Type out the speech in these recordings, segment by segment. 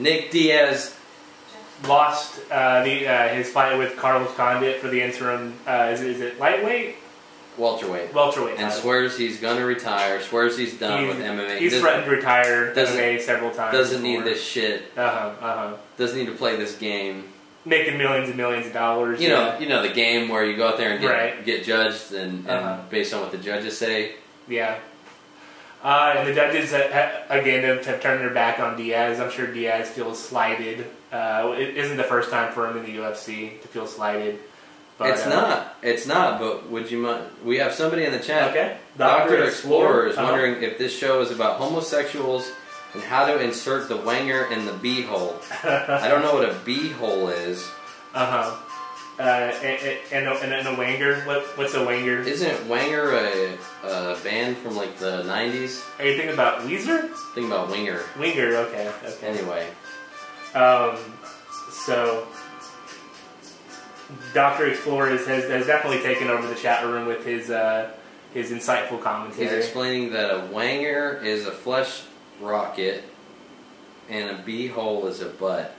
Nick Diaz lost his fight with Carlos Condit for the interim. Is it lightweight? Welterweight. Welterweight. And swears he's going to retire. Swears he's done with MMA. He's threatened to retire MMA several times. Doesn't need this shit. Doesn't need to play this game. Making millions and millions of dollars. You know the game where you go out there and get judged and based on what the judges say. Yeah. And the judges, again, have turned their back on Diaz. I'm sure Diaz feels slighted. It isn't the first time for him in the UFC to feel slighted. But, It's not. But would you mind? We have somebody in the chat. Okay. Dr. Explorer is wondering if this show is about homosexuals and how to insert the wanger in the b-hole. I don't know what a b-hole is. And a wanger. What's a wanger? Isn't Wanger a band from like the 90s? Are you thinking about Weezer? Thinking about Winger. Winger, okay. Anyway. So Dr. Explorer has definitely taken over the chat room with his insightful commentary. He's explaining that a wanger is a flesh rocket and a b-hole is a butt.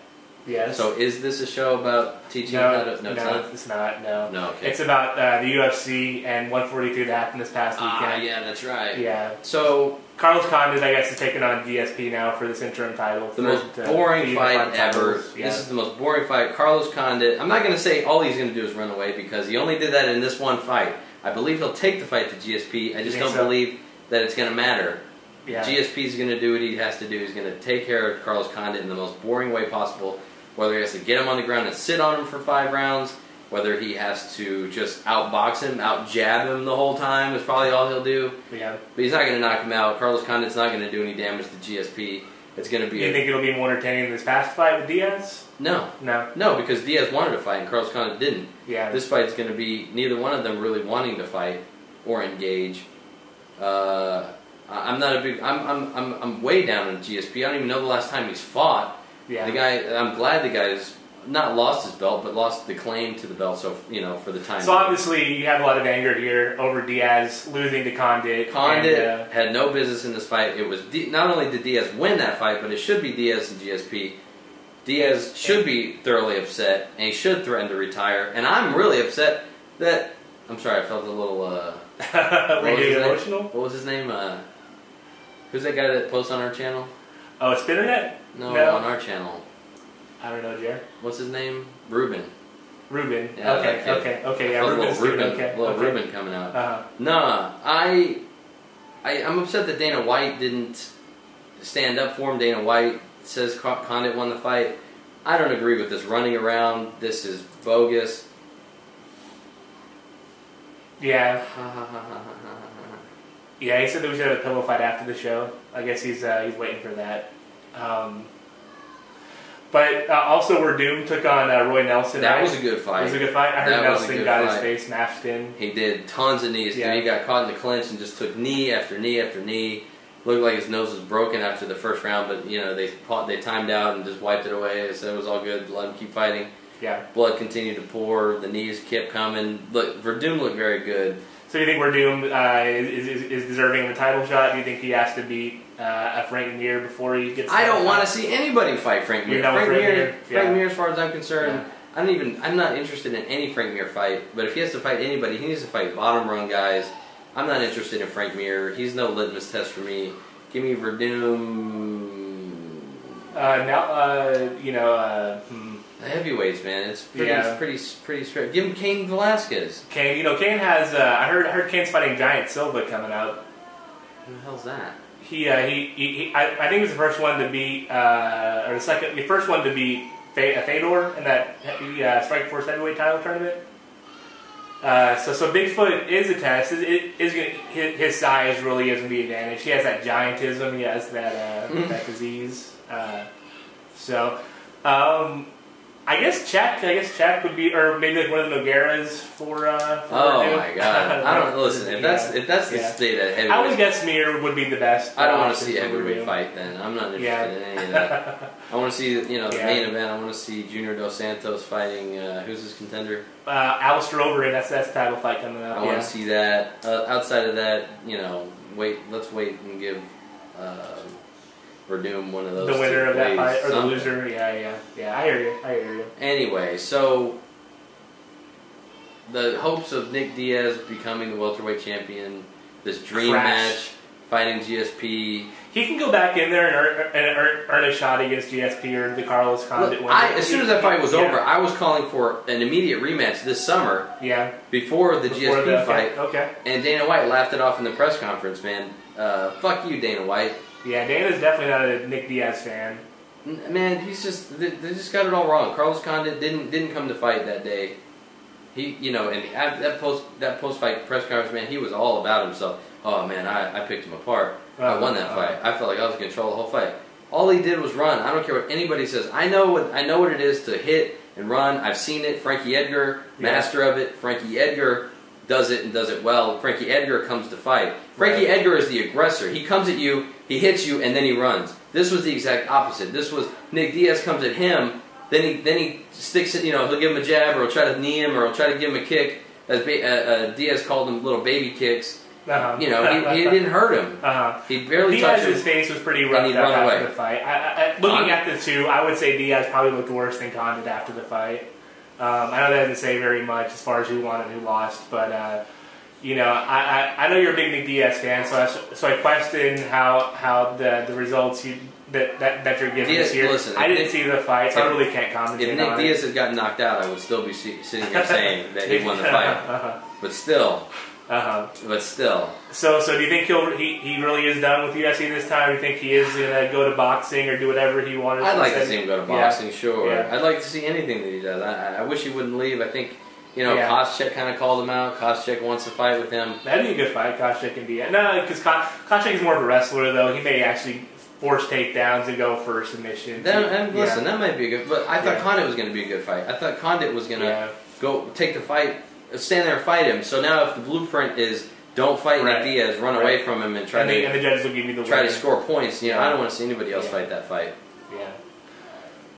Yes. So is this a show about teaching how to... No, it's not. No. No, okay. It's about the UFC and 142 that happened this past weekend. Yeah, that's right. Yeah. So Carlos Condit, I guess, is taking on GSP now for this interim title. The most boring fight ever. Yeah. This is the most boring fight. Carlos Condit, I'm not going to say all he's going to do is run away because he only did that in this one fight. I believe he'll take the fight to GSP. I just don't believe that it's going to matter. Yeah. GSP is going to do what he has to do. He's going to take care of Carlos Condit in the most boring way possible. Whether he has to get him on the ground and sit on him for 5 rounds, whether he has to just outbox him, out-jab him the whole time is probably all he'll do. Yeah. But he's not going to knock him out. Carlos Condit's not going to do any damage to GSP. It's going to be... You think it'll be more entertaining than this past fight with Diaz? No. No, because Diaz wanted to fight and Carlos Condit didn't. Yeah. This fight's going to be neither one of them really wanting to fight or engage. I'm not a big... I'm way down on GSP. I don't even know the last time he's fought. Yeah. The guy, I'm glad the guy's not lost his belt, but lost the claim to the belt. So for the time. So obviously, you have a lot of anger here over Diaz losing to Condit. Condit had no business in this fight. It was not only did Diaz win that fight, but it should be Diaz and GSP. Diaz should be thoroughly upset, and he should threaten to retire. And I'm really upset that I'm sorry, I felt a little. Were you emotional? What was his name? Who's that guy that posts on our channel? Oh, Spinnernet? No, on our channel. I don't know, Jer. What's his name? Ruben. Ruben. Yeah, okay. Yeah, Ruben's Ruben coming out. Nah, I'm upset that Dana White didn't stand up for him. Dana White says Condit won the fight. I don't agree with this running around. This is bogus. Yeah. Yeah, he said that we should have a pillow fight after the show. I guess he's waiting for that. But also, Verdum took on Roy Nelson. That was a good fight. It was a good fight. I heard Nelson got his face smashed in. He did tons of knees. Yeah. He got caught in the clinch and just took knee after knee after knee. Looked like his nose was broken after the first round, but they timed out and just wiped it away. So it was all good. Let him keep fighting. Yeah. Blood continued to pour. The knees kept coming. Look, Verdum looked very good. So you think Verdum is deserving of a title shot? Do you think he has to beat Frank Mir before he gets? I don't want to see anybody fight Frank Mir. Frank Mir, as far as I'm concerned, I'm not interested in any Frank Mir fight. But if he has to fight anybody, he needs to fight bottom rung guys. I'm not interested in Frank Mir. He's no litmus test for me. Give me Verdum. The heavyweights, man, it's pretty straight. Give him Cain Velasquez. Cain has. I heard Cain's fighting Giant Silva coming up. Who the hell's that? I think he was the first one to beat, or the first one to beat Fedor in that Strikeforce heavyweight title tournament. So Bigfoot is a test. His size really is going to be an advantage. He has that giantism. He has that disease. I guess Czech would be, or maybe like one of the Nogueiras for oh my god! I don't listen. If that's the state of heavyweight, I would guess Mir would be the best. I don't want to see a heavyweight fight. Then I'm not interested in any of that. I want to see the main event. I want to see Junior Dos Santos fighting. Who's his contender? Alistair Overeem. That's the title fight coming up. I want to see that. Outside of that, let's wait and give or doom one of those. The winner of that fight, or something. the loser. Yeah. I hear you. Anyway, so the hopes of Nick Diaz becoming the welterweight champion, this dream match, fighting GSP. He can go back in there and earn a shot against GSP or the Carlos Condit winner. As soon as that fight was over, I was calling for an immediate rematch this summer. Yeah. Before the GSP fight. Okay. And Dana White laughed it off in the press conference, man. Fuck you, Dana White. Yeah, Dana's definitely not a Nick Diaz fan. Man, he's just they just got it all wrong. Carlos Condit didn't come to fight that day. He, and that post fight press conference, man, he was all about himself. Oh man, I picked him apart. I won that fight. I felt like I was in control the whole fight. All he did was run. I don't care what anybody says. I know what it is to hit and run. I've seen it. Frankie Edgar, master of it. Frankie Edgar does it and does it well. Frankie Edgar comes to fight. Frankie Edgar is the aggressor. He comes at you, he hits you, and then he runs. This was the exact opposite. This was Nick Diaz comes at him, then he sticks it. He'll give him a jab, or he'll try to knee him, or he'll try to give him a kick. As Diaz called them, little baby kicks. He didn't hurt him. He barely touched him. Diaz's face was pretty roughed up after the fight. Looking at the two, I would say Diaz probably looked worse than Condit after the fight. I know that doesn't say very much as far as who won and who lost, but I know you're a big Nick Diaz fan, so I question how the results that you're giving this year. Listen, I didn't see the fight, so I really can't comment. If Nick Diaz had gotten knocked out, I would still be sitting here saying that he won the fight. But still. But still. So do you think he really is done with UFC this time? Do you think he is going to go to boxing or do whatever he wanted? I'd like to see him go to boxing, sure. Yeah. I'd like to see anything that he does. I wish he wouldn't leave. I think, Koscheck kind of called him out. Koscheck wants to fight with him. That'd be a good fight, Koscheck and Diaz. No, because Koscheck is more of a wrestler, though. He may actually force takedowns and go for submission. Listen, that might be a good. But I thought Condit was going to be a good fight. I thought Condit was going to go take the fight, stand there and fight him. So now if the blueprint is don't fight Nick Diaz, run away from him and try and the judges will give you the try to score points. I don't want to see anybody else fight that fight. Yeah.